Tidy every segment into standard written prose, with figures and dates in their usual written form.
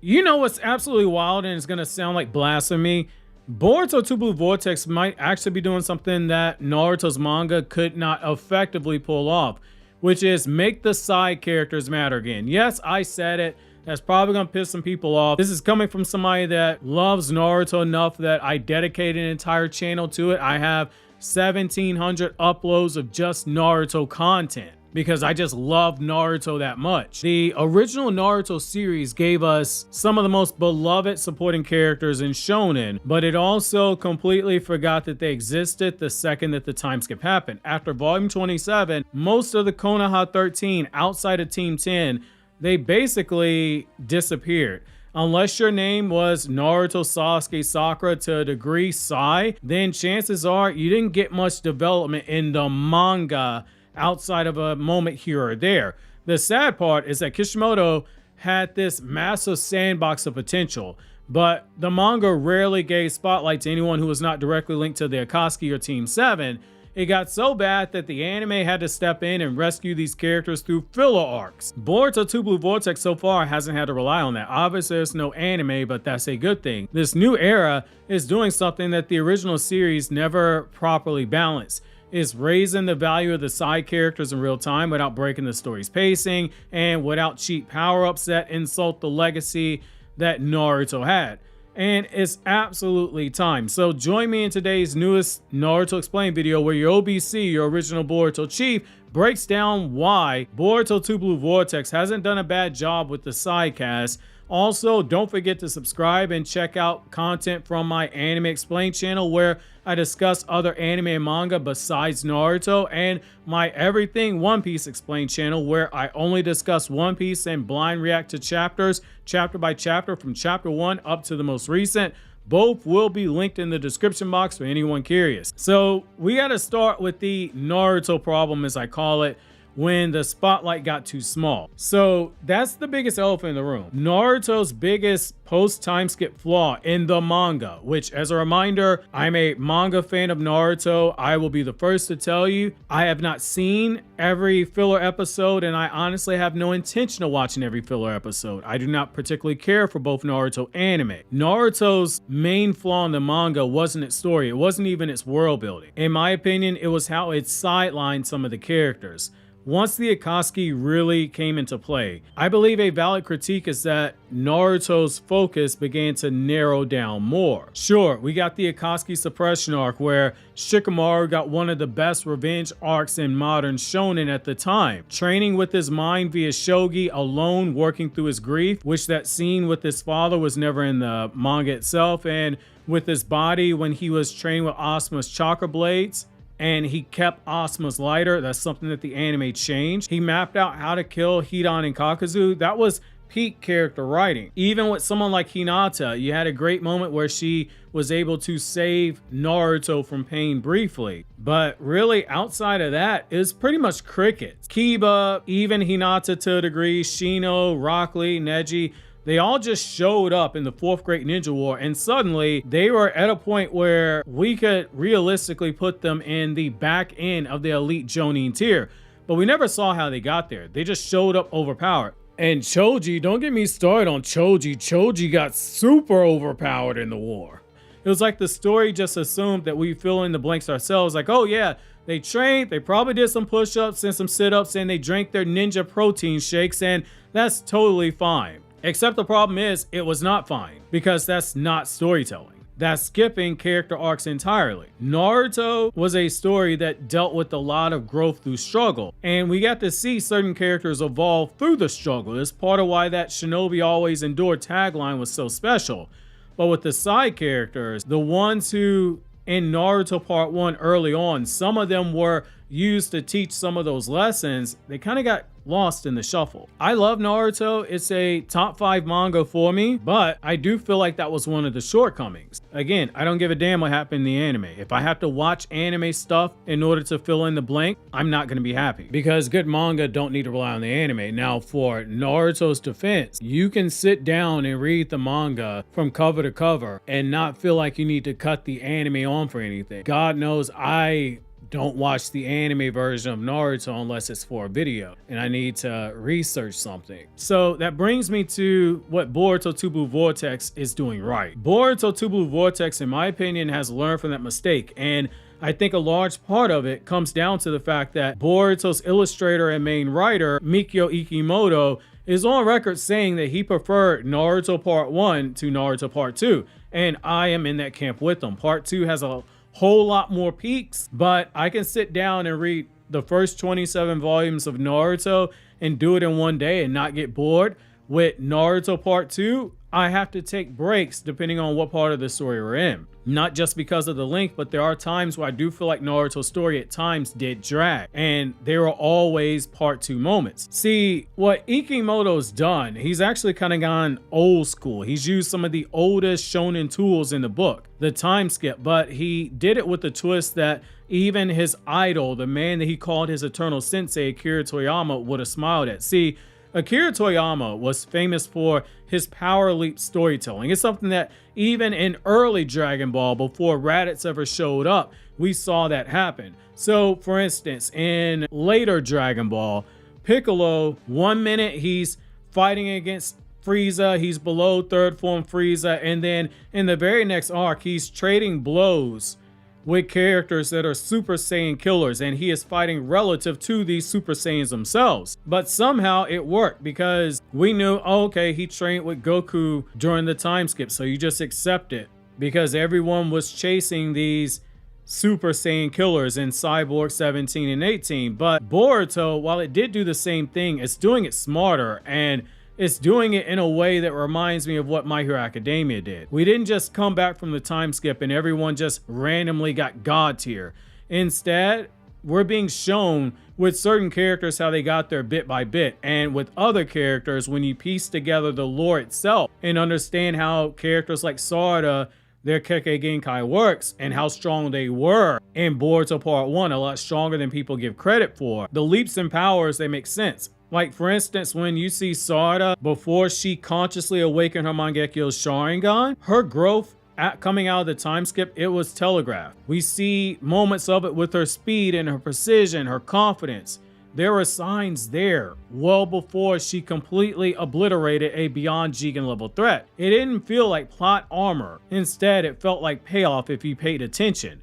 You know what's absolutely wild, and it's gonna sound like blasphemy? Boruto 2 Blue Vortex might actually be doing something that Naruto's manga could not effectively pull off, which is make the side characters matter again. Yes, I said it. That's probably gonna piss some people off. This is coming from somebody that loves Naruto enough that I dedicated an entire channel to it. I have 1,700 uploads of just Naruto content because I just love Naruto that much. The original Naruto series gave us some of the most beloved supporting characters in shonen, but it also completely forgot that they existed the second that the time skip happened. After volume 27, most of the Konoha 13 outside of Team 10, they basically disappeared. Unless your name was Naruto, Sasuke, Sakura to a degree Sai, then chances are you didn't get much development in the manga outside of a moment here or there. The sad part is that Kishimoto had this massive sandbox of potential, but the manga rarely gave spotlight to anyone who was not directly linked to the Akatsuki or Team 7. It got so bad that the anime had to step in and rescue these characters through filler arcs. Boruto 2 Blue Vortex so far hasn't had to rely on that. Obviously there's no anime, but that's a good thing. This new era is doing something that the original series never properly balanced. It's raising the value of the side characters in real time without breaking the story's pacing and without cheap power-ups that insult the legacy that Naruto had. And it's absolutely time. So join me in today's newest Naruto Explained video where your OBC, your original Boruto chief, breaks down why Boruto 2 Blue Vortex hasn't done a bad job with the side cast. Also, don't forget to subscribe and check out content from my Anime Explained channel where I discuss other anime and manga besides Naruto, and my Everything One Piece Explained channel where I only discuss One Piece and blind react to chapters, chapter by chapter from chapter 1 up to the most recent. Both will be linked in the description box for anyone curious. So we got to start with the Naruto problem, as I call it, when the spotlight got too small. So that's the biggest elephant in the room. Naruto's biggest post-time skip flaw in the manga, which, as a reminder, I'm a manga fan of Naruto. I will be the first to tell you, I have not seen every filler episode, and I honestly have no intention of watching every filler episode. I do not particularly care for both Naruto anime. Naruto's main flaw in the manga wasn't its story. It wasn't even its world building. In my opinion, it was how it sidelined some of the characters. Once the Akatsuki really came into play, I believe a valid critique is that Naruto's focus began to narrow down more. Sure, we got the Akatsuki suppression arc where Shikamaru got one of the best revenge arcs in modern shonen at the time. Training with his mind via shogi, alone working through his grief, which that scene with his father was never in the manga itself, and with his body when he was training with Asuma's chakra blades, and he kept Asuma's lighter. That's something that the anime changed. He mapped out how to kill Hidan and Kakuzu. That was peak character writing. Even with someone like Hinata, you had a great moment where she was able to save Naruto from pain briefly. But really, outside of that, it's pretty much crickets. Kiba, even Hinata to a degree, Shino, Rock Lee, Neji, they all just showed up in the Fourth Great Ninja War, and suddenly they were at a point where we could realistically put them in the back end of the elite Jonin tier. But we never saw how they got there. They just showed up overpowered. And Choji, don't get me started on Choji. Choji got super overpowered in the war. It was like the story just assumed that we fill in the blanks ourselves. Like, oh yeah, they trained, they probably did some push-ups and some sit-ups, and they drank their ninja protein shakes, and that's totally fine. Except the problem is, it was not fine, because that's not storytelling. That's skipping character arcs entirely. Naruto was a story that dealt with a lot of growth through struggle, and we got to see certain characters evolve through the struggle. It's part of why that Shinobi always endured tagline was so special. But with the side characters, the ones who in Naruto Part 1 early on, some of them were used to teach some of those lessons, they kind of got lost in the shuffle. I love Naruto. It's a top 5 manga for me, but I do feel like that was one of the shortcomings. Again, I don't give a damn what happened in the anime. If I have to watch anime stuff in order to fill in the blank, I'm not going to be happy, because good manga don't need to rely on the anime. Now, for Naruto's defense, you can sit down and read the manga from cover to cover and not feel like you need to cut the anime on for anything. God knows I don't watch the anime version of Naruto unless it's for a video and I need to research something. So that brings me to what Boruto 2 Blue Vortex is doing right. Boruto 2 Blue Vortex, in my opinion, has learned from that mistake, and I think a large part of it comes down to the fact that Boruto's illustrator and main writer, Mikio Ikimoto, is on record saying that he preferred Naruto Part 1 to Naruto Part 2, and I am in that camp with him. Part 2 has a whole lot more peaks, but I can sit down and read the first 27 volumes of Naruto and do it in one day and not get bored. With Naruto Part 2, I have to take breaks depending on what part of the story we're in. Not just because of the length, but there are times where I do feel like Naruto's story at times did drag, and there are always Part 2 moments. See, what Ikimoto's done, he's actually kind of gone old school. He's used some of the oldest shonen tools in the book, the time skip, but he did it with the twist that even his idol, the man that he called his eternal sensei, Akira Toriyama, would have smiled at. See, Akira Toriyama was famous for his power leap storytelling. It's something that even in early Dragon Ball, before Raditz ever showed up, we saw that happen. So, for instance, in later Dragon Ball, Piccolo, 1 minute he's fighting against Frieza, he's below third form Frieza, and then in the very next arc, he's trading blows with characters that are Super Saiyan killers, and he is fighting relative to these Super Saiyans themselves. But somehow it worked because we knew, oh, okay, he trained with Goku during the time skip, so you just accept it because everyone was chasing these Super Saiyan killers in Cyborg 17 and 18. But Boruto, while it did do the same thing, it's doing it smarter, and it's doing it in a way that reminds me of what My Hero Academia did. We didn't just come back from the time skip and everyone just randomly got God tier. Instead, we're being shown with certain characters how they got there bit by bit, and with other characters, when you piece together the lore itself and understand how characters like Sarada, their Kekkei Genkai works, and how strong they were in Boruto Part 1, a lot stronger than people give credit for. The leaps in powers, they make sense. Like, for instance, when you see Sarada, before she consciously awakened her Mangekyo's Sharingan, her growth coming out of the time skip, it was telegraphed. We see moments of it with her speed and her precision, her confidence. There were signs there well before she completely obliterated a beyond Jigen level threat. It didn't feel like plot armor. Instead, it felt like payoff if you paid attention.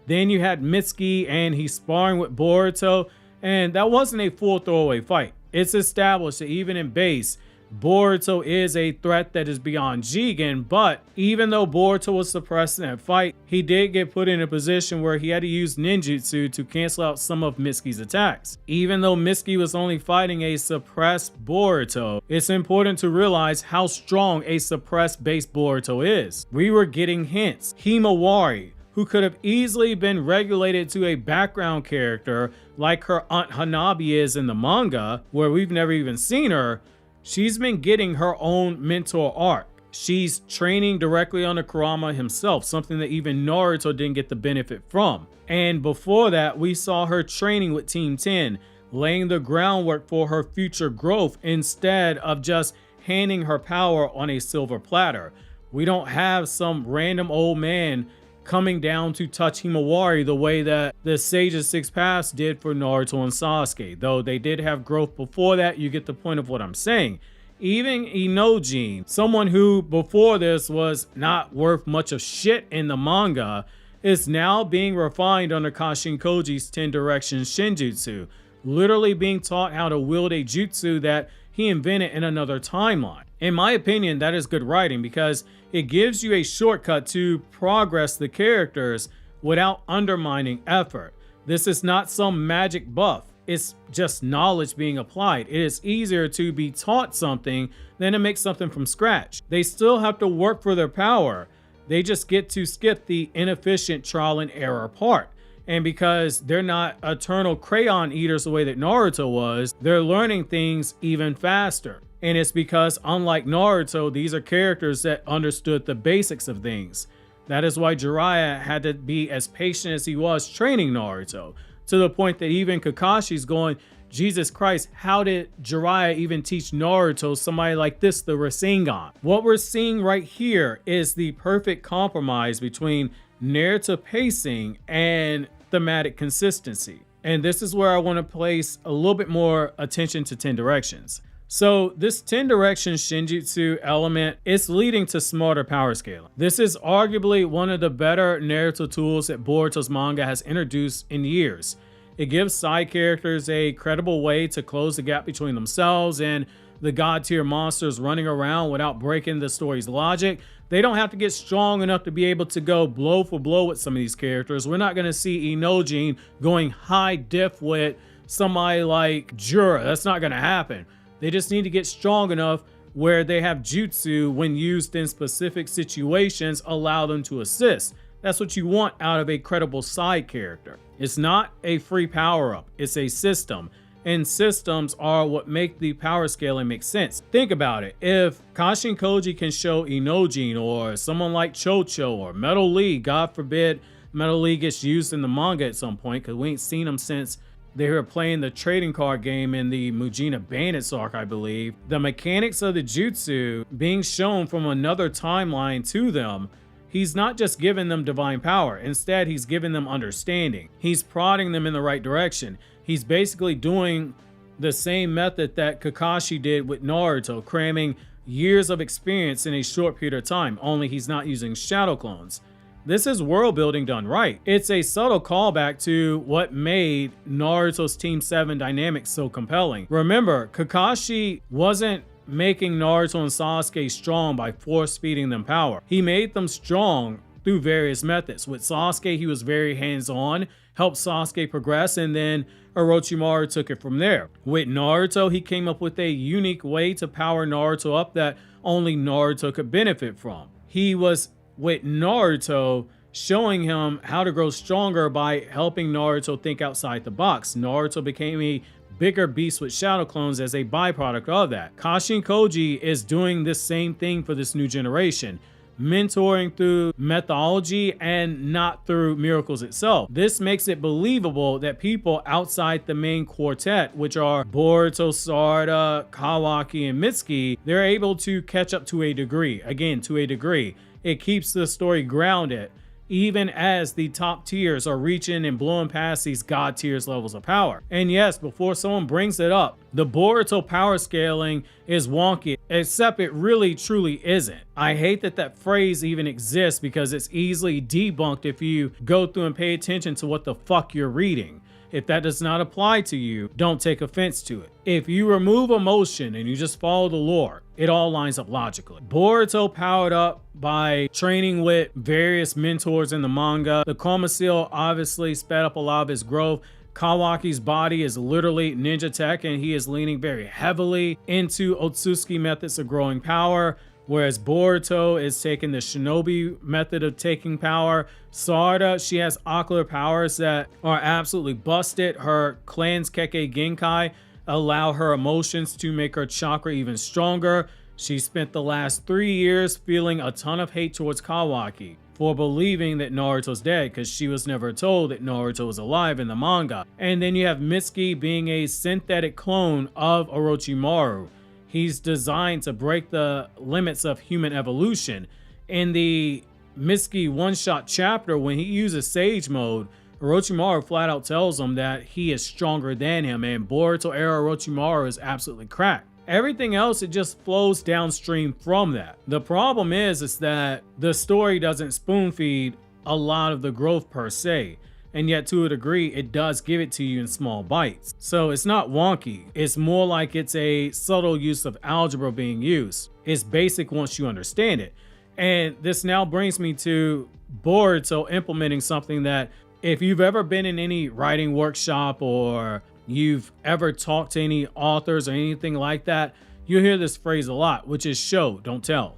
Then you had Mitsuki and he's sparring with Boruto, and that wasn't a full throwaway fight. It's established that even in base, Boruto is a threat that is beyond Jigen, but even though Boruto was suppressed in that fight, he did get put in a position where he had to use ninjutsu to cancel out some of Mitsuki's attacks. Even though Mitsuki was only fighting a suppressed Boruto, it's important to realize how strong a suppressed base Boruto is. We were getting hints. Himawari, who could have easily been regulated to a background character like her Aunt Hanabi is in the manga, where we've never even seen her, she's been getting her own mentor arc. She's training directly under Kurama himself, something that even Naruto didn't get the benefit from. And before that, we saw her training with Team 10, laying the groundwork for her future growth instead of just handing her power on a silver platter. We don't have some random old man coming down to touch Himawari the way that the Sage's Six Paths did for Naruto and Sasuke. Though they did have growth before that, you get the point of what I'm saying. Even Inojin, someone who before this was not worth much of shit in the manga, is now being refined under Kashin Koji's 10 Directions Shinjutsu, literally being taught how to wield a jutsu that he invented in another timeline. In my opinion, that is good writing because it gives you a shortcut to progress the characters without undermining effort. This is not some magic buff. It's just knowledge being applied. It is easier to be taught something than to make something from scratch. They still have to work for their power. They just get to skip the inefficient trial and error part. And because they're not eternal crayon eaters the way that Naruto was, they're learning things even faster. And it's because, unlike Naruto, these are characters that understood the basics of things. That is why Jiraiya had to be as patient as he was training Naruto, to the point that even Kakashi's going, Jesus Christ, how did Jiraiya even teach Naruto somebody like this the Rasengan? What we're seeing right here is the perfect compromise between narrative pacing and thematic consistency. And this is where I want to place a little bit more attention to 10 directions. So this 10 directions Shinjutsu element is leading to smarter power scaling. This is arguably one of the better narrative tools that Boruto's manga has introduced in years. It gives side characters a credible way to close the gap between themselves and the god tier monsters running around without breaking the story's logic. They don't have to get strong enough to be able to go blow for blow with some of these characters. We're not going to see Inojin going high diff with somebody like Jura. That's not going to happen. They just need to get strong enough where they have jutsu, when used in specific situations, allow them to assist. That's what you want out of a credible side character. It's not a free power-up, it's a system. And systems are what make the power scaling make sense. Think about it. If Kashin Koji can show Inojin, or someone like Chocho or Metal Lee, God forbid Metal Lee gets used in the manga at some point, because we ain't seen them since they were playing the trading card game in the Mujina Bandits arc, I believe. The mechanics of the jutsu being shown from another timeline to them, he's not just giving them divine power. Instead, he's giving them understanding. He's prodding them in the right direction. He's basically doing the same method that Kakashi did with Naruto, cramming years of experience in a short period of time, only he's not using shadow clones. This is world building done right. It's a subtle callback to what made Naruto's Team 7 dynamic so compelling. Remember, Kakashi wasn't making Naruto and Sasuke strong by force feeding them power. He made them strong through various methods. With Sasuke, he was very hands-on, helped Sasuke progress, and then Orochimaru took it from there. With Naruto, he came up with a unique way to power Naruto up that only Naruto could benefit from. He was, with Naruto, showing him how to grow stronger by helping Naruto think outside the box. Naruto became a bigger beast with shadow clones as a byproduct of that. Kashin Koji is doing the same thing for this new generation, mentoring through methodology and not through miracles itself. This makes it believable that people outside the main quartet, which are Boruto, Sarada, Kawaki, and Mitsuki, they're able to catch up to a degree. Again, to a degree. It keeps the story grounded, even as the top tiers are reaching and blowing past these god tiers levels of power. And yes, before someone brings it up, the Boruto power scaling is wonky, except it really truly isn't. I hate that that phrase even exists, because it's easily debunked if you go through and pay attention to what the fuck you're reading. If that does not apply to you, don't take offense to it. If you remove emotion and you just follow the lore, it all lines up logically. Boruto powered up by training with various mentors in the manga. The Koma Seal obviously sped up a lot of his growth. Kawaki's body is literally ninja tech, and he is leaning very heavily into Otsutsuki methods of growing power. Whereas Boruto is taking the shinobi method of taking power. Sarada, she has ocular powers that are absolutely busted. Her clan's Kekkei Genkai allow her emotions to make her chakra even stronger. She spent the last 3 years feeling a ton of hate towards Kawaki for believing that Naruto's dead, because she was never told that Naruto was alive in the manga. And then you have Mitsuki being a synthetic clone of Orochimaru. He's designed to break the limits of human evolution. In the Mitsuki one-shot chapter, when he uses Sage Mode, Orochimaru flat out tells him that he is stronger than him, and Boruto era Orochimaru is absolutely cracked. Everything else, it just flows downstream from that. The problem is that the story doesn't spoon feed a lot of the growth per se. And yet, to a degree, it does give it to you in small bites. So it's not wonky. It's more like it's a subtle use of algebra being used. It's basic once you understand it. And this now brings me to Boruto implementing something that, if you've ever been in any writing workshop or you've ever talked to any authors or anything like that, you'll hear this phrase a lot, which is show, don't tell.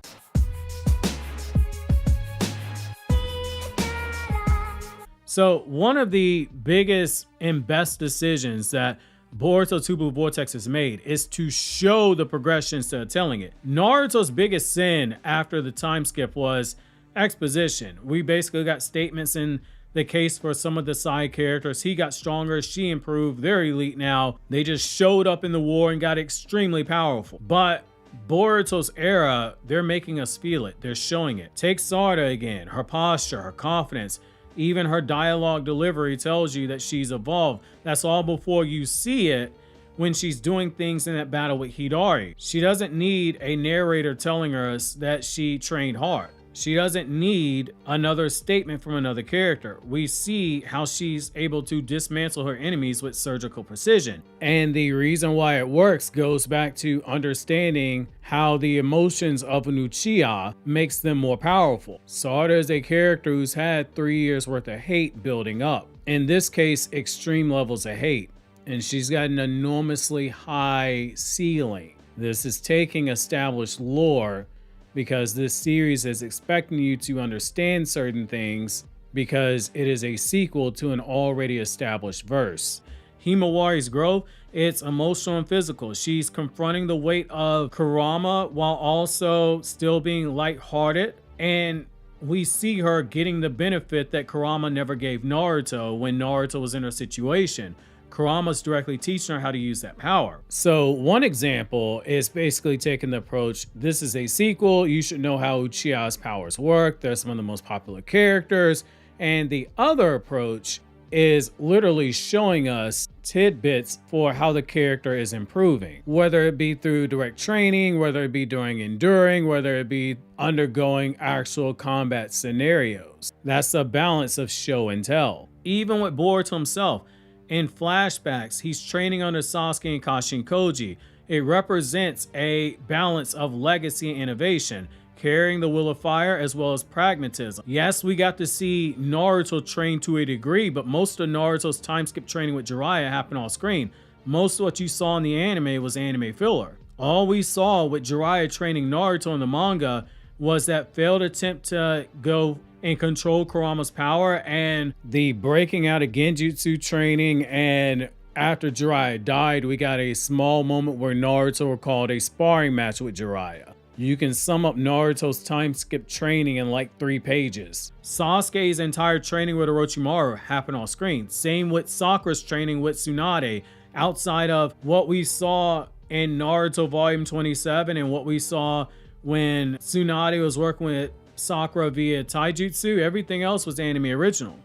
So one of the biggest and best decisions that Boruto 2 Blue Vortex has made is to show the progression instead of telling it. Naruto's biggest sin after the time skip was exposition. We basically got statements in the case for some of the side characters. He got stronger, she improved, they're elite now. They just showed up in the war and got extremely powerful. But Boruto's era, they're making us feel it. They're showing it. Take Sarada again, her posture, her confidence. Even her dialogue delivery tells you that she's evolved. That's all before you see it when she's doing things in that battle with Hidari. She doesn't need a narrator telling us that she trained hard. She doesn't need another statement from another character. We see how she's able to dismantle her enemies with surgical precision. And the reason why it works goes back to understanding how the emotions of an Uchiha makes them more powerful. Sarada is a character who's had 3 years worth of hate building up. In this case, extreme levels of hate. And she's got an enormously high ceiling. This is taking established lore, because this series is expecting you to understand certain things because it is a sequel to an already established verse. Himawari's growth, it's emotional and physical. She's confronting the weight of Kurama while also still being lighthearted, and we see her getting the benefit that Kurama never gave Naruto when Naruto was in her situation. Kurama's directly teaching her how to use that power. So one example is basically taking the approach, this is a sequel, you should know how Uchiha's powers work, they're some of the most popular characters. And the other approach is literally showing us tidbits for how the character is improving, whether it be through direct training, whether it be during enduring, whether it be undergoing actual combat scenarios. That's the balance of show and tell. Even with Boruto himself, in flashbacks, he's training under Sasuke and Kashin Koji. It represents a balance of legacy and innovation, carrying the will of fire as well as pragmatism. Yes, we got to see Naruto train to a degree, but most of Naruto's time skip training with Jiraiya happened off screen. Most of what you saw in the anime was anime filler. All we saw with Jiraiya training Naruto in the manga was that failed attempt to go and control Kurama's power and the breaking out of Genjutsu training, and after Jiraiya died, we got a small moment where Naruto recalled a sparring match with Jiraiya. You can sum up Naruto's time skip training in like 3 pages. Sasuke's entire training with Orochimaru happened on screen. Same with Sakura's training with Tsunade. Outside of what we saw in Naruto Volume 27 and what we saw when Tsunade was working with Sakura via taijutsu, everything else was anime original.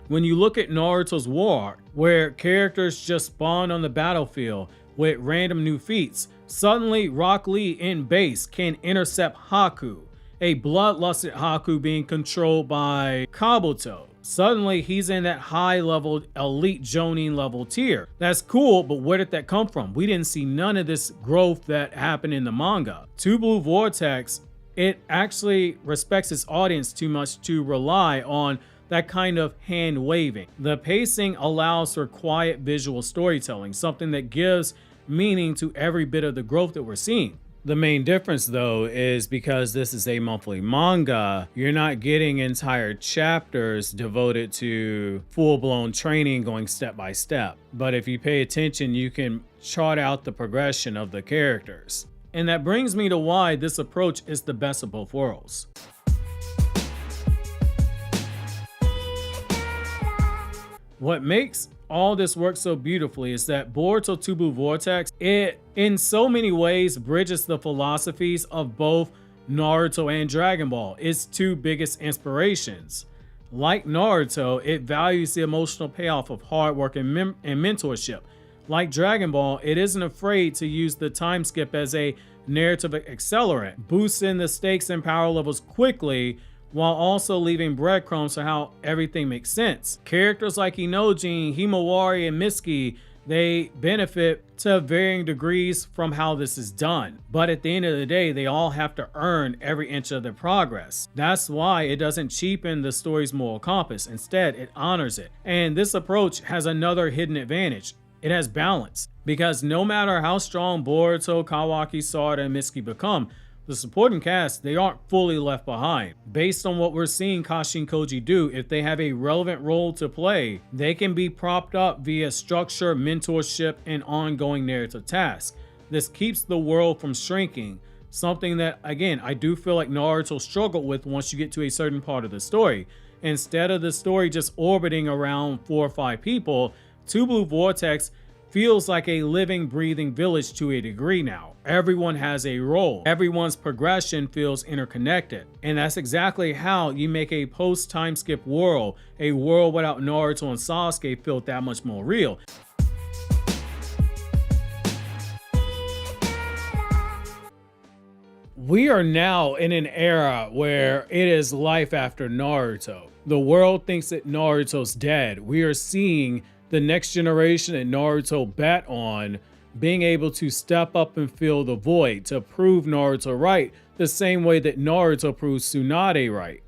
When you look at Naruto's war arc, where characters just spawn on the battlefield with random new feats, suddenly Rock Lee in base can intercept Haku, a bloodlusted Haku being controlled by Kabuto. Suddenly he's in that high level elite Jonin level tier. That's cool, but where did that come from? We didn't see none of this growth that happened in the manga. To Blue Vortex, it actually respects its audience too much to rely on that kind of hand waving. The pacing allows for quiet visual storytelling, something that gives meaning to every bit of the growth that we're seeing. The main difference though is because this is a monthly manga, you're not getting entire chapters devoted to full-blown training going step by step. But if you pay attention, you can chart out the progression of the characters. And that brings me to why this approach is the best of both worlds. What makes all this work so beautifully is that Boruto 2 Blue Vortex, it in so many ways bridges the philosophies of both Naruto and Dragon Ball, its 2 biggest inspirations. Like Naruto, it values the emotional payoff of hard work and mentorship. Like Dragon Ball, it isn't afraid to use the time skip as a narrative accelerant, boosting the stakes and power levels quickly while also leaving breadcrumbs for how everything makes sense. Characters like Inoji, Himawari, and Mitsuki, they benefit to varying degrees from how this is done. But at the end of the day, they all have to earn every inch of their progress. That's why it doesn't cheapen the story's moral compass. Instead, it honors it. And this approach has another hidden advantage. It has balance, because no matter how strong Boruto, Kawaki, Sarada, and Mitsuki become, the supporting cast, they aren't fully left behind. Based on what we're seeing Kashin Koji do, if they have a relevant role to play, they can be propped up via structure, mentorship, and ongoing narrative tasks. This keeps the world from shrinking, something that, again, I do feel like Naruto struggled with once you get to a certain part of the story. Instead of the story just orbiting around 4 or 5 people, 2 Blue Vortex feels like a living, breathing village to a degree now. Everyone has a role. Everyone's progression feels interconnected. And that's exactly how you make a post-time skip world, a world without Naruto and Sasuke, feel that much more real. We are now in an era where it is life after Naruto. The world thinks that Naruto's dead. We are seeing the next generation that Naruto bet on being able to step up and fill the void, to prove Naruto right, the same way that Naruto proves Tsunade right.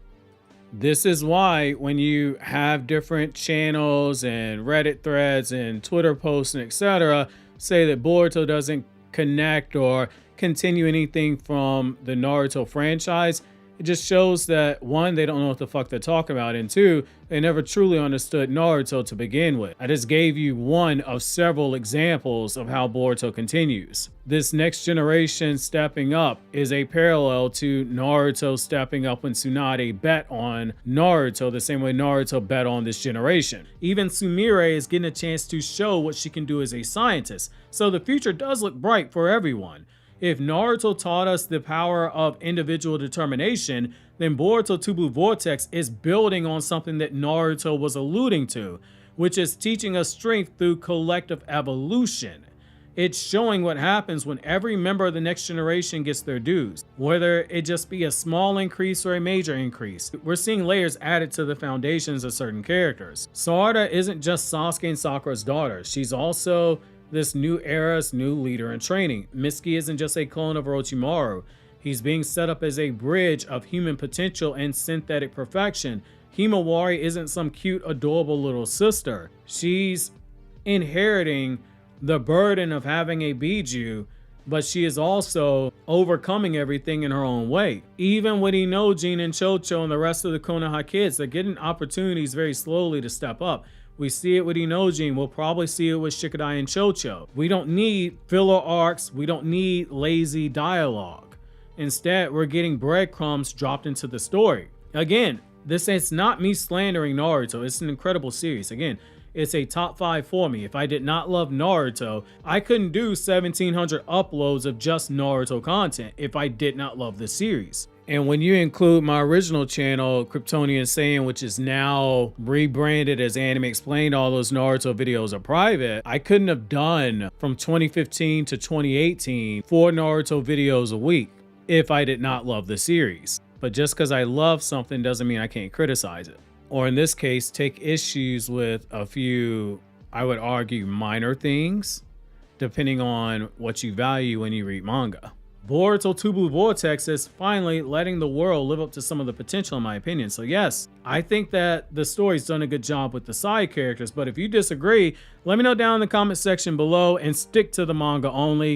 This is why when you have different channels and Reddit threads and Twitter posts and etc. say that Boruto doesn't connect or continue anything from the Naruto franchise, it just shows that one, they don't know what the fuck they're talking about, and two, they never truly understood Naruto to begin with. I just gave you one of several examples of how Boruto continues. This next generation stepping up is a parallel to Naruto stepping up when Tsunade bet on Naruto the same way Naruto bet on this generation. Even Sumire is getting a chance to show what she can do as a scientist, so the future does look bright for everyone. If Naruto taught us the power of individual determination, then Boruto 2 Blue Vortex is building on something that Naruto was alluding to, which is teaching us strength through collective evolution. It's showing what happens when every member of the next generation gets their dues, whether it just be a small increase or a major increase. We're seeing layers added to the foundations of certain characters. Sarada isn't just Sasuke and Sakura's daughter, she's also this new era's new leader in training. Mitsuki isn't just a clone of Orochimaru. He's being set up as a bridge of human potential and synthetic perfection. Himawari isn't some cute, adorable little sister. She's inheriting the burden of having a Biju, but she is also overcoming everything in her own way. Even with Inojin and Chocho and the rest of the Konoha kids, they're getting opportunities very slowly to step up. We see it with Inojin, we'll probably see it with Shikadai and Chocho. We don't need filler arcs, we don't need lazy dialogue. Instead, we're getting breadcrumbs dropped into the story. Again, this is not me slandering Naruto, it's an incredible series. Again, it's a top 5 for me. If I did not love Naruto, I couldn't do 1,700 uploads of just Naruto content if I did not love this series. And when you include my original channel, KRYPTONIAN SAIYAN, which is now rebranded as Anime Explained, all those Naruto videos are private, I couldn't have done from 2015 to 2018 4 Naruto videos a week if I did not love the series. But just because I love something doesn't mean I can't criticize it. Or in this case, take issues with a few, I would argue, minor things, depending on what you value when you read manga. Boruto 2 Blue Vortex is finally letting the world live up to some of the potential, in my opinion. So yes, I think that the story's done a good job with the side characters, but if you disagree, let me know down in the comment section below and stick to the manga only.